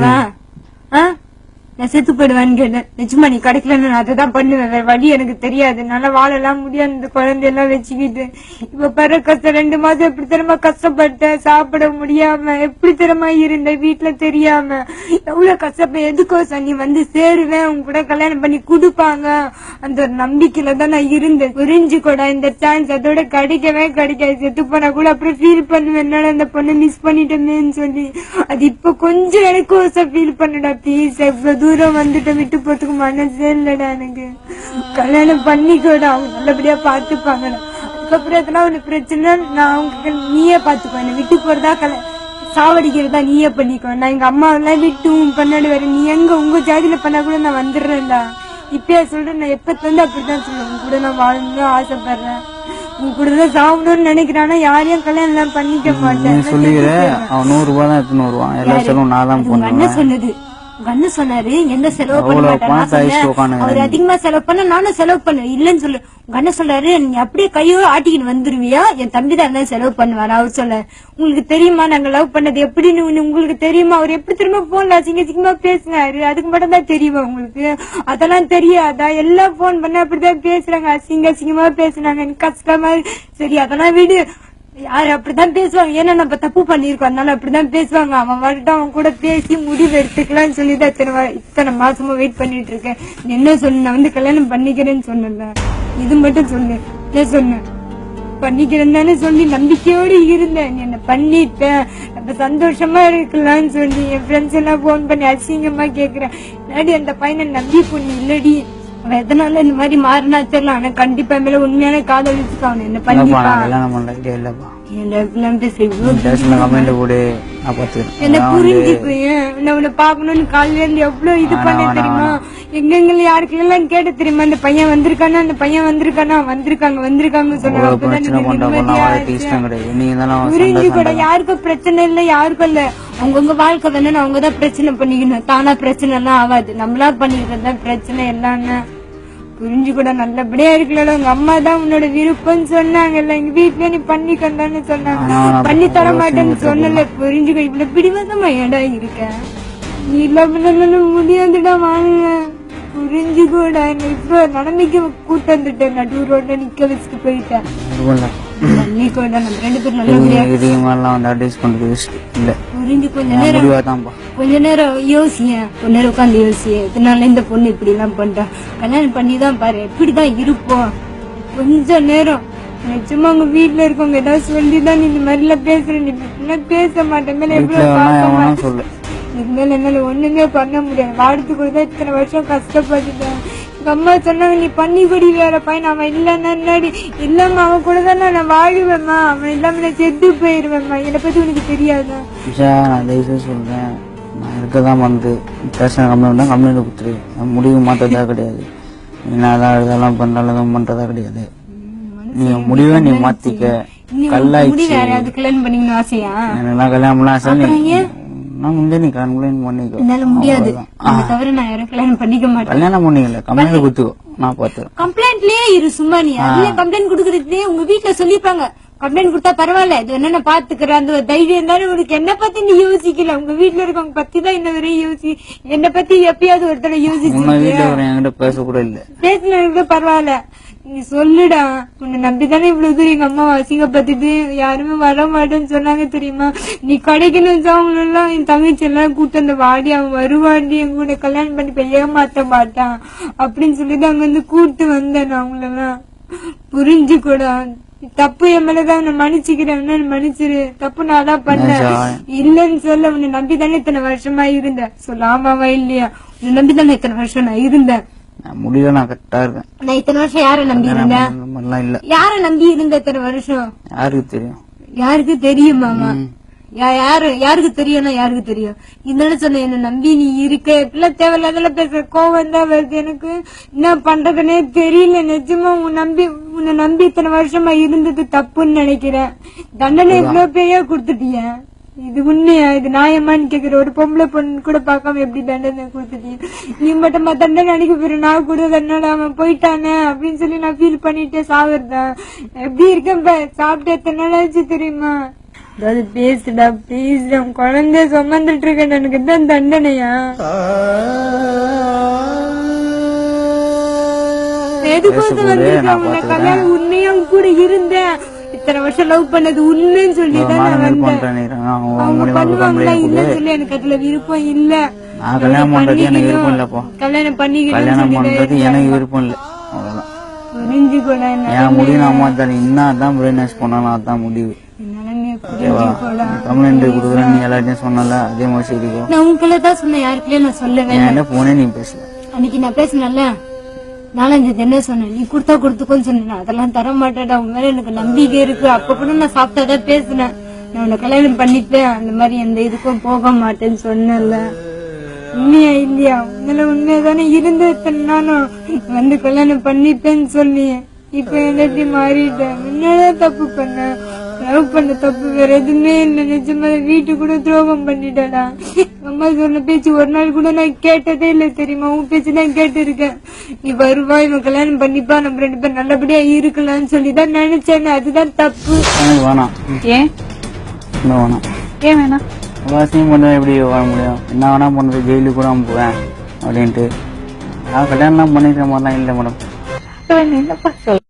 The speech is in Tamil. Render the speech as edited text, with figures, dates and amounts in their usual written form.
போயிடுவா? நான் செத்து போயிடுவான்னு கேட்டேன். நிச்சயமா நீ கிடைக்கலன்னு நான் அதான் பண்ணுவேன். வேற வழி எனக்கு தெரியாது. நல்லா வாழலாம் முடியாது. இந்த குழந்தையெல்லாம் வச்சுக்கிட்டு இப்ப பெற கஷ்டம் 2 மாசம் எப்படி திறமா கஷ்டப்பட்டேன். சாப்பிட முடியாம எப்படி திறமா இருந்தேன். வீட்டுல தெரியாம எவ்வளவு கஷ்டப்ப. எதுக்கோசம் நீ வந்து சேருவேன், உங்க கூட கல்யாணம் பண்ணி குடுப்பாங்க அந்த ஒரு நம்பிக்கையில தான் நான் இருந்தேன். புரிஞ்சு கூட இந்த சான்ஸ் அதோட கிடைக்கவே கிடைக்காது. செத்து போனா கூட அப்புறம் ஃபீல் பண்ணுவேன், என்னால அந்த பொண்ணு மிஸ் பண்ணிட்டோமேன்னு சொல்லி. அது இப்ப கொஞ்சம் எனக்கு ஃபீல் பண்ணுடா ப்ளீஸ். எவ்வளவு தூரம் வந்துட்டு விட்டு போறதுக்கு மனசே இல்லடா எனக்கு. கல்யாணம் பண்ணிக்கோடா, அவங்க நல்லபடியா பாத்துப்பாங்கடா. அதுக்கப்புறம் எதனா ஒரு பிரச்சனை நான் அவங்க நீயே பாத்துக்கோ. என்ன விட்டு போறதா சாவடிக்கிறதா நீயே பண்ணிக்கோ. நான் எங்க அம்மா எல்லாம் விட்டு பண்ணாடி வர. நீ எங்க உங்க ஜாதியில பண்ணா கூட நான் வந்துடுறேன்டா. இப்பயே சொல்றேன், நான் எப்பத்துல இருந்து அப்படித்தான் சொல்லுவேன். உங்க கூட நான் வாழணும்னு ஆசைப்படுறேன். உங்க கூட தான் சாப்பிடணும்னு நினைக்கிறானா யாரையும் கல்யாணம் எல்லாம் பண்ணிக்க மாட்டேன். சொல்லிக்கிறேன். அவன் 100 ரூபாய் தான் எடுத்துன்னு வருவான். எல்லா செலவும் நான் தான் பண்ணுவேன். என்ன சொன்னது கண்ணு சொன்னாரு, எந்த செலவு பண்ண மாட்டேன். அவர் அதிகமா செலவு பண்ண நானும் செலவு பண்ண இல்லன்னு சொல்லு. உங்க அண்ணன் சொல்றாரு, நீங்க அப்படியே கையோட ஆட்டிக்கிட்டு வந்துருவியா, என் தம்பி தான் இருந்தாலும் செலவு பண்ணுவாரு. அவர் சொல்ல, உங்களுக்கு தெரியுமா நாங்க லவ் பண்ணது எப்படின்னு உங்களுக்கு தெரியுமா? அவர் எப்படி திரும்ப போன்ல அசிங்கமா பேசினாரு, அதுக்கு மட்டும் தான் தெரியுமா உங்களுக்கு? அதெல்லாம் தெரியாதா? எல்லாம் போன் பண்ண அப்படிதான் பேசுறாங்க, அசிங்கமா பேசுனாங்க. எனக்கு கஷ்டமா. சரி அதெல்லாம் விடு, யாரு அப்படிதான் பேசுவாங்க. ஏன்னா நம்ம தப்பு பண்ணிருக்கோம், அதனால அப்படிதான் பேசுவாங்க. அவன் வரட்டும், அவன் கூட பேசி முடிவு எடுத்துக்கலாம்னு சொல்லிதான் இத்தனை மாசமா வெயிட் பண்ணிட்டு இருக்கேன். என்ன சொன்ன, நான் வந்து கல்யாணம் பண்ணிக்கிறேன்னு சொன்னல, இது மட்டும் சொல்லு. என்ன சொன்ன, பண்ணிக்கிறேன் தானே சொல்லி நம்பிக்கையோடு இருந்தேன். என்ன பண்ணிட்டேன், நம்ம சந்தோஷமா இருக்கலாம்னு சொல்லி என் ஃப்ரெண்ட்ஸ் எல்லாம் போன் பண்ணி அசிங்கமா கேக்குறேன். இல்லாடி அந்த பையனை நம்பி பொண்ணு இல்லடி, அவன் எதனால இந்த மாதிரி மாறினா தெரியல. ஆனா கண்டிப்பா மேல உண்மையான காதல் வச்சுக்கோ. அவன் என்ன பண்ணிப்பான் என்ன புரிஞ்சுப்பேன். உன்னை பாக்கணும்னு காலையில இருந்து எவ்வளவு இது பண்ண தெரியுமா? எங்க யாருக்கு எல்லாம் கேட்ட தெரியுமா? அந்த பையன் வந்திருக்கானா, அந்த பையன் வந்திருக்கானா, வந்திருக்காங்க சொன்னாங்க. புரிஞ்சு கூட யாருக்கும் பிரச்சனை இல்ல, யாருக்கும் இல்ல. அவங்கவுங்க வாழ்க்கை தானே, அவங்கதான் பிரச்சனை பண்ணிக்கணும். தானா பிரச்சனை எல்லாம் ஆகாது, நம்மளா பண்ணிக்கிறது தான் பிரச்சனை எல்லாமே. புரிஞ்சு கூட நல்லபடியா இருக்கல. உங்க அம்மா தான் உன்னோட விருப்பம்னு சொன்னாங்கல்ல, எங்க வீட்டுல நீ பண்ணிக்கந்தான்னு சொன்னாங்க. பண்ணி தர மாட்டேன்னு சொன்னல. புரிஞ்சுக்க, இவ்வளவு பிடிவாதமா ஏடா இருக்க நீ? இல்லாம முடியாதுடா வாங்க. புரிஞ்சு கூட இப்ப நிலைமைக்கு கூட்டு வந்துட்டேன். நடு ரோட்ல நிக்க வச்சுட்டு போயிட்டேன். பண்ணி கூட நம்ம 2 பேரும் நல்லபடியா புரிஞ்சு கொஞ்ச நேரம் யோசிய, கொஞ்ச நேரம் உட்காந்து யோசிய. இதனால இந்த பொண்ணு இப்படி எல்லாம் பண்றா, கல்யாணம் பண்ணிதான் பாரு எப்படிதான் இருப்போம். கொஞ்ச நேரம் நிச்சயமா உங்க வீட்டுல இருக்கவங்க ஏதாவது சொல்லிதான் நீ இந்த மாதிரி எல்லாம் பேசுற. நீ பேச மாட்டேன், மேல எவ்வளவு பார்க்க மாட்டேன். இதுக்கு மேல என்னால ஒண்ணுமே பண்ண முடியாது. வாடத்துக்கு கூட தான் இத்தனை வருஷம் கஷ்டப்பட்டுட்டேன். எங்க அம்மா சொன்னாங்க, நீ பண்ணிக்கொடி வேற பையன். அவன் இல்லன்னா இல்லாம அவன் கூட தானே நான் வாழுவேம்மா, அவன் இல்லாம நான் செத்து போயிருவேம்மா. என்னை பத்தி உனக்கு தெரியாதா? நான் சொல்றேன், நான் இருக்கதான் வந்து பேசுன கம்ப்ளைண்ட் தான் கம்ப்ளைண்ட் கொடுத்துரு. முடிவு மாற்றதா கிடையாது. என்னதான் இதெல்லாம் பண்றதும் பண்றதா கிடையாது. நீ முடிவை நீ மாத்திக்க. கல்லாய்ச்சி கல்யாணம் பண்ணிக்கணும் ஆசையா? எனக்கு கல்யாணம் பண்ண ஆசை. நான் முன்னே நீ கம்ப்ளைண்ட் பண்ணிக்கோ. என்னால முடியாது, தவிர நான் யாரும் கல்யாணம் பண்ணிக்க மாட்டேன். கல்யாணம் பண்ணிக்கல, கம்ப்ளைண்ட் கொடுத்துக்கோ, நான் பாத்து. கம்ப்ளைண்ட்லயே இரு சும்மா. நீ அதுல கம்ப்ளைண்ட் கொடுக்கறதுலயே உங்க வீட்டுல சொல்லிப்பாங்க, கம்ப்ளைண்ட் கொடுத்தா பரவாயில்ல, இது என்ன பாத்துக்கிறேன் அந்த ஒரு தைரியம் தானே உனக்கு. என்ன பத்தி நீ யோசிக்கல, உங்க வீட்டுல இருக்கவங்க பத்தி தான் இன்ன வரையும் யோசி. என்ன பத்தி எப்பயாவது ஒரு தடவை யோசிச்சு பேசக்கூட இல்ல. பேசின பரவாயில்ல, நீ சொல்லுடா. உன்னை நம்பிதானே இவ்வளவு தூரம் எங்க அம்மா அசிங்கப்பட்டுட்டு யாருமே வர மாட்டேன்னு சொன்னாங்க தெரியுமா? நீ கிடைக்கணும் அவங்களெல்லாம் என் தங்கச்சி எல்லாம் கூட்டு அந்த வாடி, அவன் வருவாண்டி, எங்க கூட கல்யாணம் பண்ணி போய் ஏமாத்த மாட்டான் அப்படின்னு சொல்லிட்டு அங்க வந்து கூட்டு வந்தேன். அவங்களெல்லாம் புரிஞ்சு கூட தப்பு என் மேலதான் நான் மன்னிச்சுக்கிறேன், மன்னிச்சிரு. தப்பு நான் தான் பண்ணேன் இல்லன்னு சொல்ல. உன்னை நம்பிதானே இத்தனை வருஷமா இருந்தேன். சொல்லாமாவா இல்லையா? உன்னை நம்பிதானே இத்தனை வருஷம் நான் இருந்தேன். முடியல, நான் கரெக்டா இருக்கேன். நான் இத்தனை வருஷம் யார நம்பி இருந்தேன்? யார நம்பி இருந்த இத்தனை வருஷம்? யாருக்கு தெரியும்? யாருக்கு தெரியுமாமா? யாருக்கு தெரியும்னா யாருக்கு தெரியும்? இதனால சொன்ன, என்ன நம்பி நீ இருக்க இப்பெல்லாம் தேவையில்லாதெல்லாம் பேசுற. கோவம் தான் வருது எனக்கு, என்ன பண்றதுன்னே தெரியல. நிஜமா உன்னை நம்பி இத்தனை வருஷமா இருந்தது தப்புன்னு நினைக்கிறேன். தண்டனை இவ்வளவு பெரிய கொடுத்துட்டிய, இது உண்மையா? இது நியாயமான்னு கேக்குற. ஒரு பொம்பளை பொண்ணு கூட பாக்காம எப்படி தண்டனை கொடுத்துட்டீங்க? நீ மட்டும் தண்டனை அனுப்பி போயிரு, நான் கூட தண்டனை அவன் போயிட்டானே அப்படின்னு சொல்லி நான் ஃபீல் பண்ணிட்டே சாகுறதா எப்படி இருக்கேன். சாப்பிட்டு எத்தனை நாள் ஆச்சு தெரியுமா? ஏதாவது பேசுடா ப்ளீஸ். குழந்தைய சுமந்துட்டு இருக்கேன், எனக்கு தான் தண்டனையா? எதுக்கோசம் வந்திருக்கேன் உன்னை கல்யாணம்? உண்மையா உன் கூட இருந்தேன், இத்தனை வருஷம் லவ் பண்ணது உண்மைன்னு சொல்லிதான் நான் வந்தேன். அவங்க பண்ணுவாங்களா இல்லன்னு சொல்லி எனக்கு அதுல விருப்பம் இல்ல. நான் கல்யாணம் பண்றது எனக்கு விருப்பம் இல்லப்பா. கல்யாணம் பண்ணிக்கிறேன் கல்யாணம் பண்றது எனக்கு விருப்பம் இல்ல. அவ்வளவுதான். புரிஞ்சுக்கோடா, என் முடிவு நான் மாத்தாரு. இன்னும் பிரெயின் வாஷ் பண்ணாலும் அதான் முடிவு. கம்ப்ளைண்ட் கொடுக்குறேன் நீ எல்லாத்தையும் சொன்னல, அதே மாதிரி சரிக்கும். நான் உங்களை தான் சொன்னேன், யாருக்குள்ளே நான் சொல்லவே. என்ன போனே நீ பேசல. அன்னைக்கு நான் பேசினல 4-5 என்ன சொன்னேன், நீ கொடுத்தா கொடுத்துக்கோன்னு சொன்னேன். அதெல்லாம் தர மாட்டேடா, உன் மேல எனக்கு நம்பிக்கை இருக்கு. அப்ப கூட நான் சாப்பிட்டாதான் பேசினேன், நான் உன்னை கல்யாணம் பண்ணிப்பேன், அந்த மாதிரி எந்த இதுக்கும் போக மாட்டேன்னு சொன்னல. உண்மையா இல்லையா? உண்மையில உண்மையாதானே இருந்த நானும் வந்து கல்யாணம் பண்ணிப்பேன்னு சொல்லி. இப்ப எல்லாத்தையும் மாறிட்டேன். என்னதான் தப்பு பண்ண? லவ் பண்ண தப்பு வேற எதுவுமே இல்ல. நிஜமா வீட்டு கூட துரோகம் பண்ணிட்டடா. அம்மா சொன்ன பேச்சு ஒரு நாள் கூட நான் கேட்டதே இல்ல தெரியுமா? உன் பேச்சு தான் கேட்டு இருக்கேன். நீ வருவா, இவன் கல்யாணம் பண்ணிப்பா, நம்ம 2 பேரும் நல்லபடியா இருக்கலாம்னு சொல்லிதான் நினைச்சேன். அதுதான் தப்பு. வேணாம். ஏன் வேணாம்? ஏன் வேணாம்? அவசியம் பண்ண எப்படி வாழ முடியும்? என்ன வேணா பண்றது, ஜெயிலுக்கு கூட போவேன் அப்படின்ட்டு. நான் கல்யாணம் பண்ணிக்கிற மாதிரிலாம் இல்லை மேடம். என்னப்பா சொல்